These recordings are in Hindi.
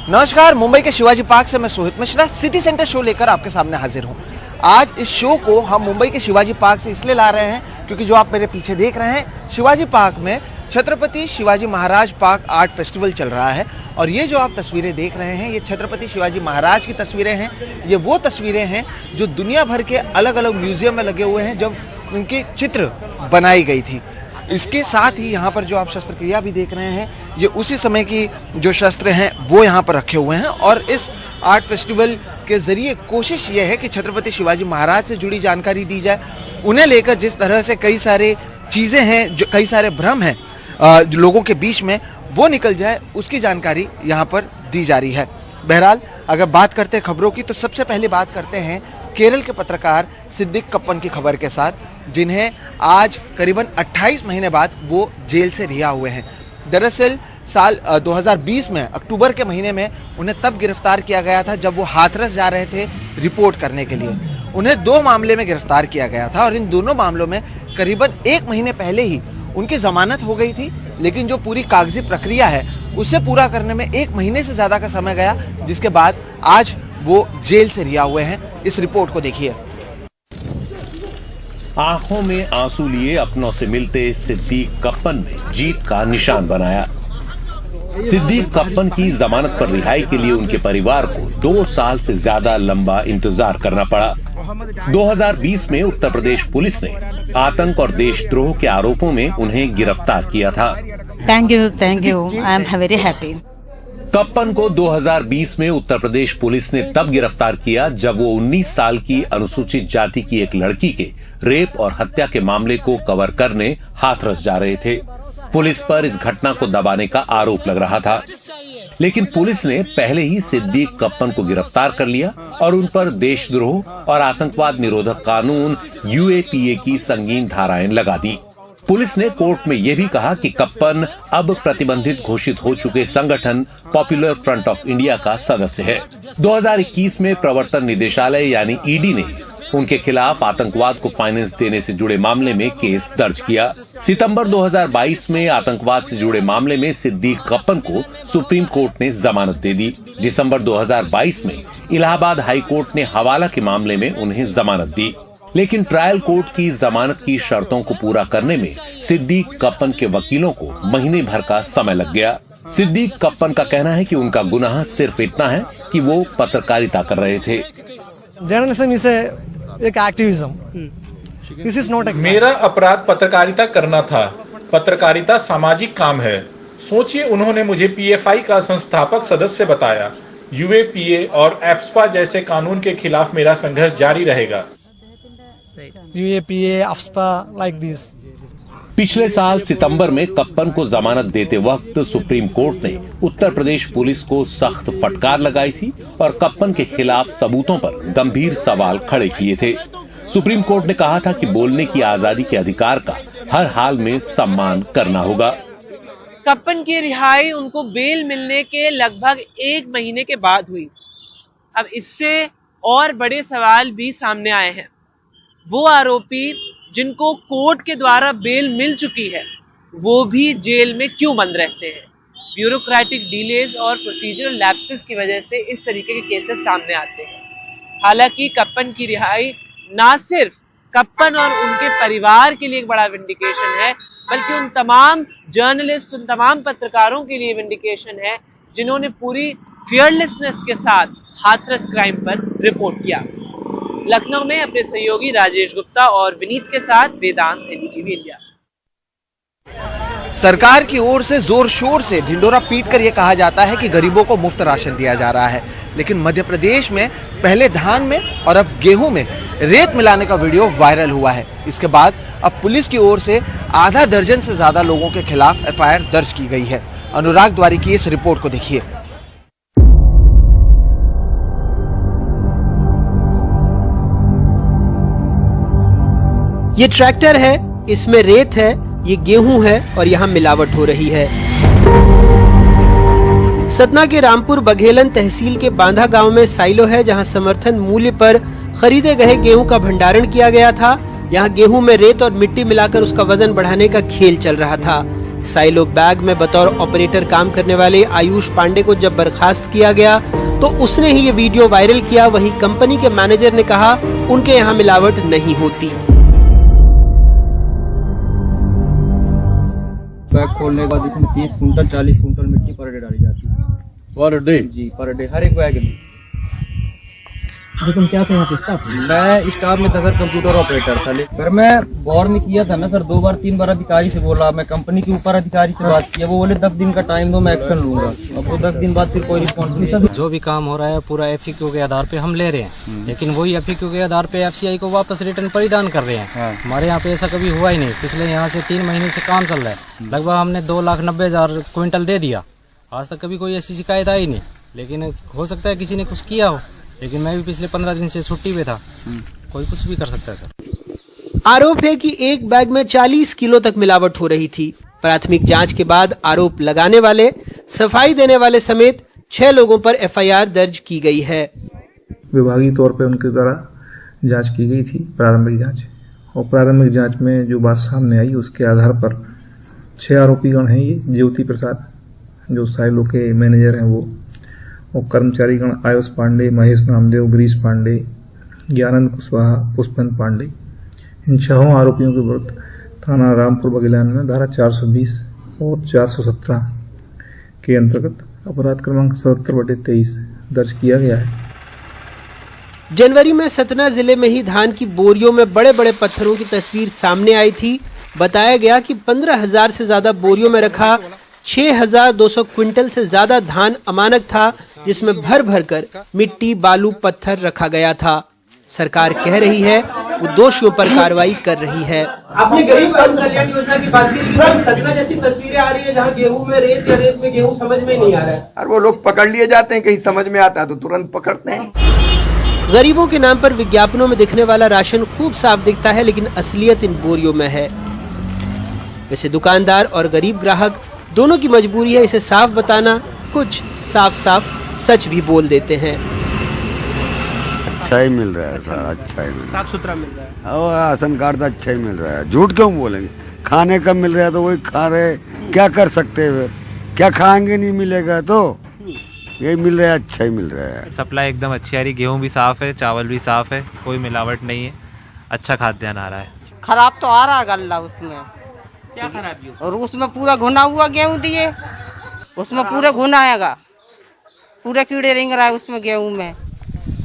नमस्कार, मुंबई के शिवाजी पार्क से मैं Sohit Mishra city centre show लेकर आपके सामने हाजिर हूं। आज इस शो को हम मुंबई के शिवाजी पार्क से इसलिए ला रहे हैं क्योंकि जो आप मेरे पीछे देख रहे हैं, शिवाजी पार्क में Chhatrapati Shivaji Maharaj park art festival चल रहा है। और ये जो आप तस्वीरें देख रहे हैं, ये छत्रपति शिवाजी महाराज की तस्वीरें हैं। ये वो तस्वीरें हैं जो दुनिया भर के अलग अलग म्यूजियम में लगे हुए हैं जब उनकी चित्र बनाई गई थी। इसके साथ ही यहाँ पर जो आप शस्त्रक्रिया भी देख रहे हैं, ये उसी समय की जो शस्त्र हैं वो यहाँ पर रखे हुए हैं। और इस आर्ट फेस्टिवल के ज़रिए कोशिश ये है कि छत्रपति शिवाजी महाराज से जुड़ी जानकारी दी जाए, उन्हें लेकर जिस तरह से कई सारे चीज़ें हैं, जो कई सारे भ्रम हैं लोगों के बीच में, वो निकल जाए, उसकी जानकारी यहाँ पर दी जा रही है। बहरहाल अगर बात करते हैं खबरों की, तो सबसे पहले बात करते हैं केरल के पत्रकार सिद्दीक कप्पन की खबर के साथ, जिन्हें आज करीबन 28 महीने बाद वो जेल से रिहा हुए हैं। दरअसल साल 2020 में अक्टूबर के महीने में उन्हें तब गिरफ्तार किया गया था जब वो हाथरस जा रहे थे रिपोर्ट करने के लिए। उन्हें 2 मामले में गिरफ्तार किया गया था और इन दोनों मामलों में करीबन 1 महीने पहले ही उनकी जमानत हो गई थी, लेकिन जो पूरी कागजी प्रक्रिया है उसे पूरा करने में 1 महीने से ज़्यादा का समय गया, जिसके बाद आज वो जेल से रिहा हुए हैं। इस रिपोर्ट को देखिए। आंखों में आंसू लिए अपनों से मिलते सिद्दीक कप्पन ने जीत का निशान बनाया। सिद्दीक कप्पन की जमानत पर रिहाई के लिए उनके परिवार को 2 साल से ज्यादा लंबा इंतजार करना पड़ा। 2020 में उत्तर प्रदेश पुलिस ने आतंक और देशद्रोह के आरोपों में उन्हें गिरफ्तार किया था। Thank you, I am very happy. Kappan को 2020 में उत्तर प्रदेश पुलिस ने तब गिरफ्तार किया जब वो 19 साल की अनुसूचित जाति की एक लड़की के रेप और हत्या के मामले को कवर करने हाथरस जा रहे थे। पुलिस पर इस घटना को दबाने का आरोप लग रहा था, लेकिन पुलिस ने पहले ही सिद्दीक कप्पन को गिरफ्तार कर लिया और उन पर देशद्रोह और आतंकवाद निरोधक कानून UAPA की संगीन धाराएं लगा दी। पुलिस ने कोर्ट में यह भी कहा कि कप्पन अब प्रतिबंधित घोषित हो चुके संगठन पॉपुलर फ्रंट ऑफ इंडिया का सदस्य है। 2021 में प्रवर्तन निदेशालय यानी ED ने उनके खिलाफ आतंकवाद को फाइनेंस देने से जुड़े मामले में केस दर्ज किया। सितंबर 2022 में आतंकवाद से जुड़े मामले में सिद्दीक कप्पन को सुप्रीम कोर्ट ने जमानत दे दी। दिसंबर 2022 में इलाहाबाद हाई कोर्ट ने हवाला के मामले में उन्हें जमानत दी, लेकिन ट्रायल कोर्ट की जमानत की शर्तों को पूरा करने में सिद्दीक कप्पन के वकीलों को महीने भर का समय लग गया। सिद्दीक कप्पन का कहना है कि उनका गुनाह सिर्फ इतना है कि वो पत्रकारिता कर रहे थे। जर्नलिज्म इज एक एक्टिविज्म, दिस इज नॉट। मेरा अपराध पत्रकारिता करना था। पत्रकारिता सामाजिक काम है। सोचिए, उन्होंने मुझे PFI का संस्थापक सदस्य बताया। UAPA और AFSPA जैसे कानून के खिलाफ मेरा संघर्ष जारी रहेगा। UAPA, AFSPA, like this. पिछले साल सितंबर में कप्पन को जमानत देते वक्त सुप्रीम कोर्ट ने उत्तर प्रदेश पुलिस को सख्त फटकार लगाई थी और कप्पन के खिलाफ सबूतों पर गंभीर सवाल खड़े किए थे। सुप्रीम कोर्ट ने कहा था कि बोलने की आजादी के अधिकार का हर हाल में सम्मान करना होगा। कप्पन की रिहाई उनको बेल मिलने के लगभग 1 महीने के बाद हुई। अब इससे और बड़े सवाल भी सामने आए हैं। वो आरोपी जिनको कोर्ट के द्वारा बेल मिल चुकी है, वो भी जेल में क्यों बंद रहते हैं? ब्यूरोक्रेटिक डिलेज और प्रोसीजरल लैप्सेस की वजह से इस तरीके के केसेस सामने आते हैं। हालांकि कप्पन की रिहाई ना सिर्फ कप्पन और उनके परिवार के लिए एक बड़ा विंडिकेशन है, बल्कि उन तमाम जर्नलिस्ट, उन तमाम पत्रकारों के लिए विंडिकेशन है जिन्होंने पूरी फियरलेसनेस के साथ हाथरस क्राइम पर रिपोर्ट किया। लखनऊ में अपने सहयोगी राजेश गुप्ता और विनीत के साथ वेदांत, NDTV इंडिया। सरकार की ओर से जोर शोर से ढिंडोरा पीटकर यह कहा जाता है कि गरीबों को मुफ्त राशन दिया जा रहा है, लेकिन मध्य प्रदेश में पहले धान में और अब गेहूं में रेत मिलाने का वीडियो वायरल हुआ है। इसके बाद अब पुलिस की ओर से आधा दर्जन से ज्यादा लोगों के खिलाफ FIR दर्ज की गई है। अनुराग द्वारी की इस रिपोर्ट को देखिए। ये ट्रैक्टर है, इसमें रेत है, ये गेहूं है और यहाँ मिलावट हो रही है। सतना के रामपुर बघेलन तहसील के बांधा गांव में साइलो है, जहां समर्थन मूल्य पर खरीदे गए गेहूं का भंडारण किया गया था। यहाँ गेहूं में रेत और मिट्टी मिलाकर उसका वजन बढ़ाने का खेल चल रहा था। साइलो बैग में बतौर ऑपरेटर काम करने वाले आयुष पांडे को जब बर्खास्त किया गया तो उसने ही ये वीडियो वायरल किया। वहीं कंपनी के मैनेजर ने कहा उनके यहाँ मिलावट नहीं होती। बैग खोलने के बाद इसमें 30 कुंटल 40 कुंटल मिट्टी पर डे डाली जाती है। Per day? जी, पर डे, हर एक बैग में। तो तुम क्या थे यहाँ पे स्टाफ? मैं स्टाफ में था सर, कंप्यूटर ऑपरेटर था। सर मैं वार्न किया था ना सर, 2 बार 3 बार अधिकारी से बोला, मैं कंपनी के ऊपर अधिकारी से बात किया, वो बोले 10 दिन का टाइम दो, मैं एक्शन लूंगा। अब वो 10 दिन बाद फिर कोई रिस्पॉन्स नहीं। जो भी काम हो रहा है पूरा FAQ के आधार पे हम ले रहे हैं, लेकिन वही FAQ के आधार पे FCI को वापस रिटर्न परिधान कर रहे हैं। हमारे यहाँ पे ऐसा कभी हुआ ही नहीं। पिछले यहाँ से 3 महीने से काम चल रहा है, लगभग हमने 2,90,000 क्विंटल दे दिया। आज तक कभी कोई ऐसी शिकायत आई नहीं, लेकिन हो सकता है किसी ने कुछ किया हो, लेकिन मैं भी पिछले 15 दिन से छुट्टी पे था। कोई कुछ भी कर सकता है सर। आरोप है कि एक बैग में 40 किलो तक मिलावट हो रही थी। प्राथमिक जांच के बाद आरोप लगाने वाले, सफाई देने वाले समेत 6 लोगों पर FIR दर्ज की गई है। विभागीय तौर पर उनके द्वारा जांच की गई थी, प्रारंभिक जांच, और प्रारंभिक जांच में जो बात सामने आई उसके आधार पर 6 आरोपीगण हैं। ये ज्योति प्रसाद जो साइलो के मैनेजर हैं वो, और कर्मचारीगण आयुष पांडे, महेश नामदेव, गिरीश पांडे, ज्ञानंद कुशवाहा, पुष्पन पांडे, इन 6 आरोपियों के विरुद्ध थाना रामपुर बघेलान में धारा 420 और 417 के अंतर्गत अपराध क्रमांक 77/23 दर्ज किया गया है। जनवरी में सतना जिले में ही धान की बोरियों में बड़े बड़े पत्थरों की तस्वीर सामने आई थी। बताया गया कि 15,000 से ज्यादा बोरियों में रखा 6,200 क्विंटल से ज्यादा धान अमानक था, जिसमें भर भर कर मिट्टी, बालू, पत्थर रखा गया था। सरकार कह रही है वो दोषियों पर कार्रवाई कर रही है। आपने गरीब कल्याण योजना की बात की, सतना जैसी तस्वीरें आ रही है जहां गेहूं में रेत या रेत में गेहूं समझ में नहीं आ रहा है। और वो लोग पकड़ लिए जाते हैं, कहीं समझ में आता है तो तुरंत पकड़ते हैं। गरीबों के नाम पर विज्ञापनों में दिखने वाला राशन खूब साफ दिखता है, लेकिन असलियत इन बोरियों में है। वैसे दुकानदार और गरीब ग्राहक दोनों की मजबूरी है इसे साफ बताना। कुछ साफ साफ सच भी बोल देते हैं। अच्छा ही मिल रहा है सर, अच्छा ही मिल रहा है, साफ सुथरा मिल रहा है और राशन कार्ड तो अच्छा ही मिल रहा है। झूठ क्यों बोलेंगे? खाने का मिल रहा है तो वही खा रहे, क्या कर सकते हैं फिर? क्या खाएंगे? नहीं मिलेगा तो यही मिल रहा है, अच्छा ही मिल रहा है। सप्लाई एकदम अच्छी आ रही, गेहूँ भी साफ है, चावल भी साफ है, कोई मिलावट नहीं है, अच्छा खाद्यान्न आ रहा है। खराब तो आ रहा है गल्ला, उसमें क्या खराबी? और उसमें पूरा घुना हुआ गेहूं दिए, उसमें पूरा घुना आएगा, पूरे कीड़े रेंग रहा है उसमें गेहूं में।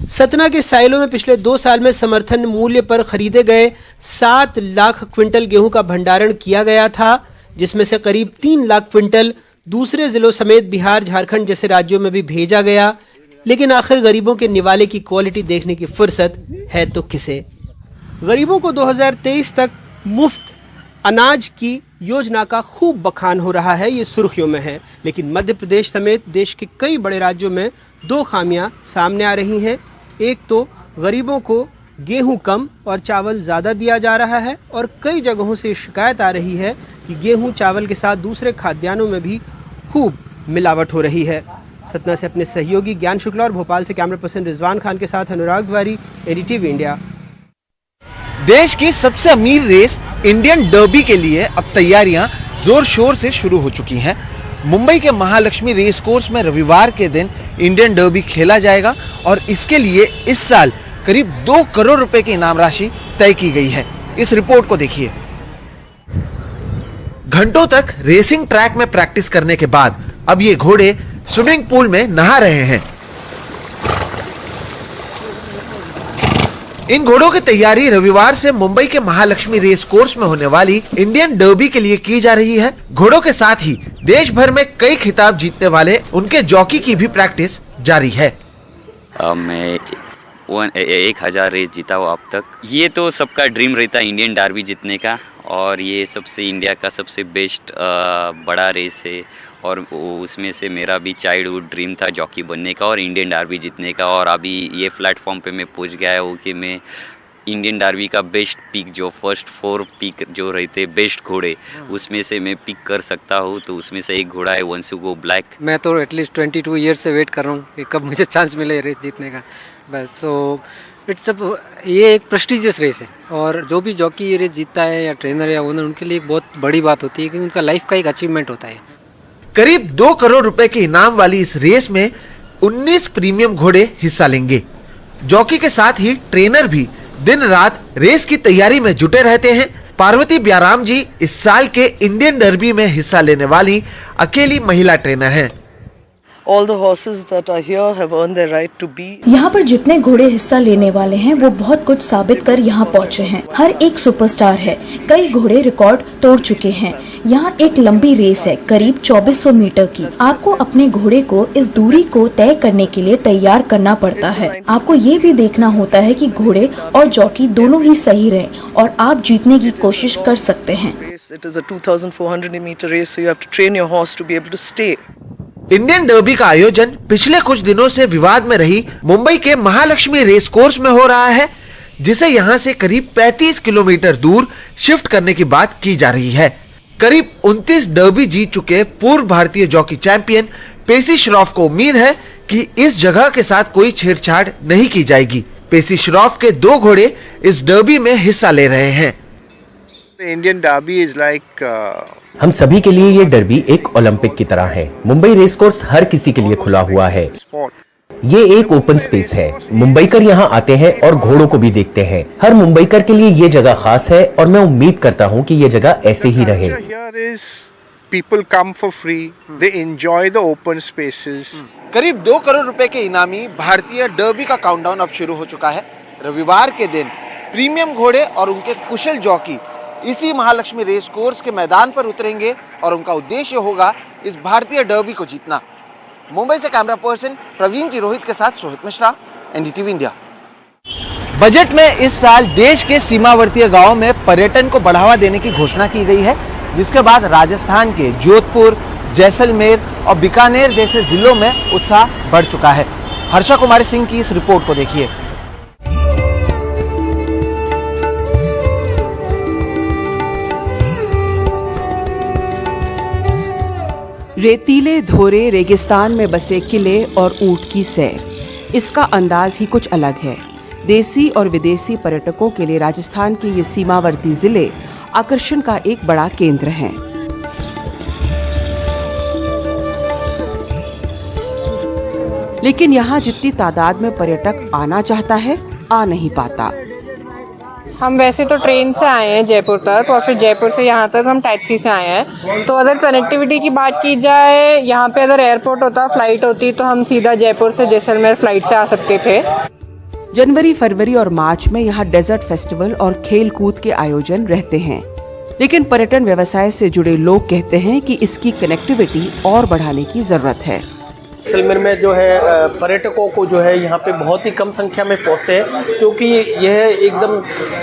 सतना के साइलो में पिछले 2 साल में समर्थन मूल्य पर खरीदे गए 7 लाख क्विंटल गेहूं का भंडारण किया गया था, जिसमें से करीब 3 लाख क्विंटल दूसरे जिलों समेत बिहार, झारखंड जैसे राज्यों में भी भेजा गया। लेकिन आखिर गरीबों के निवाले की क्वालिटी देखने की फुर्सत है तो किसे। गरीबों को 2023 तक मुफ्त अनाज की योजना का खूब बखान हो रहा है, ये सुर्खियों में है। लेकिन मध्य प्रदेश समेत देश के कई बड़े राज्यों में 2 खामियां सामने आ रही हैं। एक तो गरीबों को गेहूं कम और चावल ज़्यादा दिया जा रहा है, और कई जगहों से शिकायत आ रही है कि गेहूं चावल के साथ दूसरे खाद्यान्नों में भी खूब मिलावट हो रही है। सतना से अपने सहयोगी ज्ञान शुक्ला और भोपाल से कैमरा पर्सन रिजवान खान के साथ अनुराग तिवारी, NDTV इंडिया। देश की सबसे अमीर रेस इंडियन डर्बी के लिए अब तैयारियां जोर शोर से शुरू हो चुकी हैं। मुंबई के महालक्ष्मी रेस कोर्स में रविवार के दिन इंडियन डर्बी खेला जाएगा, और इसके लिए इस साल करीब 2 करोड़ रुपए की इनाम राशि तय की गई है। इस रिपोर्ट को देखिए। घंटों तक रेसिंग ट्रैक में प्रैक्टिस करने के बाद अब ये घोड़े स्विमिंग पूल में नहा रहे हैं। इन घोड़ों की तैयारी रविवार से मुंबई के महालक्ष्मी रेस कोर्स में होने वाली इंडियन डर्बी के लिए की जा रही है। घोड़ों के साथ ही देश भर में कई खिताब जीतने वाले उनके जॉकी की भी प्रैक्टिस जारी है। मैं 1000 रेस जीता हूँ अब तक। ये तो सबका ड्रीम रहता है इंडियन डर्बी जीतने का, और ये सबसे इंडिया का सबसे बेस्ट बड़ा रेस है, और उसमें से मेरा भी चाइल्डहुड ड्रीम था जॉकी बनने का और इंडियन डर्बी जीतने का। और अभी ये प्लेटफॉर्म पे मैं पहुंच गया हूँ कि मैं इंडियन डर्बी का बेस्ट पिक, जो फर्स्ट 4 पिक जो रहते बेस्ट घोड़े, उसमें से मैं पिक कर सकता हूँ। तो उसमें से एक घोड़ा है वंसुगो ब्लैक। मैं तो एटलीस्ट 22 ईयर से वेट कर रहा हूँ कि कब मुझे चांस मिले रेस जीतने का। बस सो इट्स ये एक प्रेस्टिजियस रेस है और जो भी जॉकी ये रेस जीतता है या ट्रेनर या ओनर, उनके लिए एक बहुत बड़ी बात होती है कि उनका लाइफ का एक अचीवमेंट होता है। करीब 2 करोड़ रुपए के इनाम वाली इस रेस में 19 प्रीमियम घोड़े हिस्सा लेंगे। जॉकी के साथ ही ट्रेनर भी दिन रात रेस की तैयारी में जुटे रहते हैं। पार्वती ब्याराम जी इस साल के इंडियन डर्बी में हिस्सा लेने वाली अकेली महिला ट्रेनर हैं। All the horses that are here have earned their right to be. यहाँ पर जितने घोड़े हिस्सा लेने वाले हैं वो बहुत कुछ साबित कर यहाँ पहुँचे हैं। हर एक सुपरस्टार है। कई घोड़े रिकॉर्ड तोड़ चुके हैं। यहाँ एक लंबी रेस है करीब 2400 मीटर की। आपको अपने घोड़े को इस दूरी को तय करने के लिए तैयार करना पड़ता है। आपको ये भी देखना होता है कि घोड़े और जॉकी दोनों ही सही रहें और आप जीतने की कोशिश कर सकते हैं। It is a 2,400 meter race, so you have to train your horse to be able to stay. Indian derby का आयोजन पिछले कुछ दिनों से विवाद में रही मुंबई के महालक्ष्मी रेस कोर्स में हो रहा है, जिसे यहां से करीब 35 किलोमीटर दूर शिफ्ट करने की बात की जा रही है। करीब 29 डर्बी जीत चुके पूर्व भारतीय जॉकी चैंपियन पेसी श्रॉफ को उम्मीद है कि इस जगह के साथ कोई छेड़छाड़ नहीं की जाएगी। पेसी श्रॉफ के 2 घोड़े इस डर्बी में हिस्सा ले रहे हैं। इंडियन डर्बी इज लाइक हम सभी के लिए ये डर्बी एक ओलंपिक की तरह है। मुंबई रेस कोर्स हर किसी के लिए खुला हुआ है। ये एक ओपन स्पेस है। मुंबईकर यहाँ आते हैं और घोड़ों को भी देखते हैं। हर मुंबईकर के लिए ये जगह खास है और मैं उम्मीद करता हूँ कि ये जगह ऐसे ही रहे। People come for free, they enjoy the open spaces. करीब 2 करोड़ रुपए के इनामी भारतीय डर्बी का काउंटडाउन अब शुरू हो चुका है। रविवार के दिन प्रीमियम घोड़े और उनके कुशल जॉकी इसी महालक्ष्मी रेस कोर्स के मैदान पर उतरेंगे और उनका उद्देश्य होगा इस भारतीय डर्बी को जीतना। मुंबई से कैमरा पर्सन प्रवीण जी रोहित के साथ Sohit Mishra, NDTV India. Budget में इस साल देश के सीमावर्ती गांवों में पर्यटन को बढ़ावा देने की घोषणा की गई है, जिसके बाद राजस्थान के जोधपुर, जैसलमेर और बीकानेर जैसे जिलों में उत्साह बढ़ चुका है। हर्षा कुमारी सिंह की इस रिपोर्ट को देखिए। रेतीले धोरे रेगिस्तान में बसे किले और ऊंट की सैर, इसका अंदाज ही कुछ अलग है। देसी और विदेशी पर्यटकों के लिए राजस्थान के ये सीमावर्ती जिले आकर्षण का एक बड़ा केंद्र हैं। लेकिन यहाँ जितनी तादाद में पर्यटक आना चाहता है, आ नहीं पाता। हम वैसे तो ट्रेन से आए हैं जयपुर तक और फिर जयपुर से यहाँ तक हम टैक्सी से आए हैं। तो अगर कनेक्टिविटी की बात की जाए, यहाँ पे अगर एयरपोर्ट होता, फ्लाइट होती तो हम सीधा जयपुर से जैसलमेर फ्लाइट से आ सकते थे। जनवरी, फरवरी और मार्च में यहाँ डेजर्ट फेस्टिवल और खेल कूद के आयोजन रहते हैं। लेकिन पर्यटन व्यवसाय से जुड़े लोग कहते हैं कि इसकी कनेक्टिविटी और बढ़ाने की जरूरत है। जैसलमेर में जो है पर्यटकों को जो है यहाँ पे बहुत ही कम संख्या में पहुँचते हैं, क्योंकि यह एकदम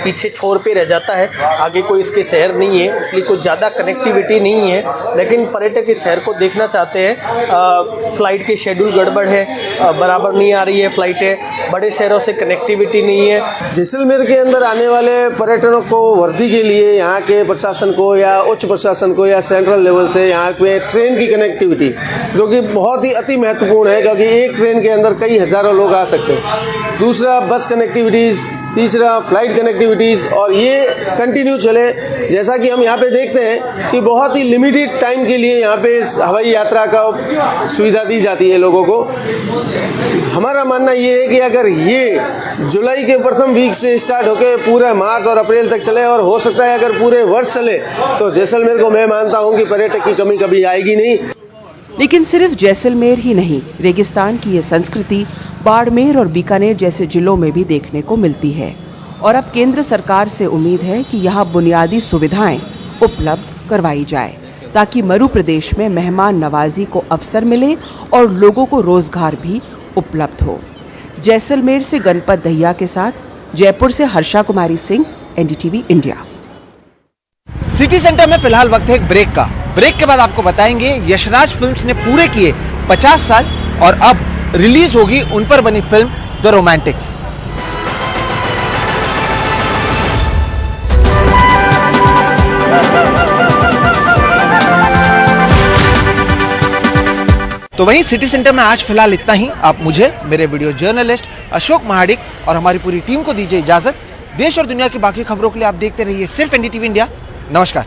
पीछे छोर पे रह जाता है। आगे कोई इसके शहर नहीं है, इसलिए कुछ ज़्यादा कनेक्टिविटी नहीं है। लेकिन पर्यटक इस शहर को देखना चाहते हैं। फ्लाइट की शेड्यूल गड़बड़ है, बराबर नहीं आ रही है फ्लाइटें, बड़े शहरों से कनेक्टिविटी नहीं है। जैसलमेर के अंदर आने वाले पर्यटकों को वर्दी के लिए यहाँ के प्रशासन को या उच्च प्रशासन को या सेंट्रल लेवल से यहाँ पे ट्रेन की कनेक्टिविटी, जो कि बहुत ही अति महत्वपूर्ण है, क्योंकि एक ट्रेन के अंदर कई हजारों लोग आ सकते हैं। दूसरा बस कनेक्टिविटीज़, तीसरा फ्लाइट कनेक्टिविटीज़, और ये कंटिन्यू चले। जैसा कि हम यहाँ पे देखते हैं कि बहुत ही लिमिटेड टाइम के लिए यहाँ पे हवाई यात्रा का सुविधा दी जाती है लोगों को। हमारा मानना ये है कि अगर ये जुलाई के प्रथम वीक से स्टार्ट होकर पूरा मार्च और अप्रैल तक चले, और हो सकता है अगर पूरे वर्ष चले, तो जैसलमेर को मैं मानता हूँ कि पर्यटक की कमी कभी आएगी नहीं। लेकिन सिर्फ जैसलमेर ही नहीं, रेगिस्तान की ये संस्कृति बाड़मेर और बीकानेर जैसे जिलों में भी देखने को मिलती है। और अब केंद्र सरकार से उम्मीद है कि यहाँ बुनियादी सुविधाएं उपलब्ध करवाई जाए, ताकि मरु प्रदेश में मेहमान नवाजी को अवसर मिले और लोगों को रोजगार भी उपलब्ध हो। जैसलमेर से गणपत दहिया के साथ जयपुर से Harsha Kumari Singh, NDTV India. City centre में फिलहाल वक्त है एक ब्रेक का। ब्रेक के बाद आपको बताएंगे यशराज फिल्म्स ने पूरे किए 50 साल और अब रिलीज होगी उन पर बनी फिल्म द रोमांटिक्स। तो वहीं सिटी सेंटर में आज फिलहाल इतना ही। आप मुझे, मेरे वीडियो जर्नलिस्ट अशोक महाडिक और हमारी पूरी टीम को दीजिए इजाजत। देश और दुनिया की बाकी खबरों के लिए आप देखते रहिए सिर्फ NDTV इंडिया। नमस्कार।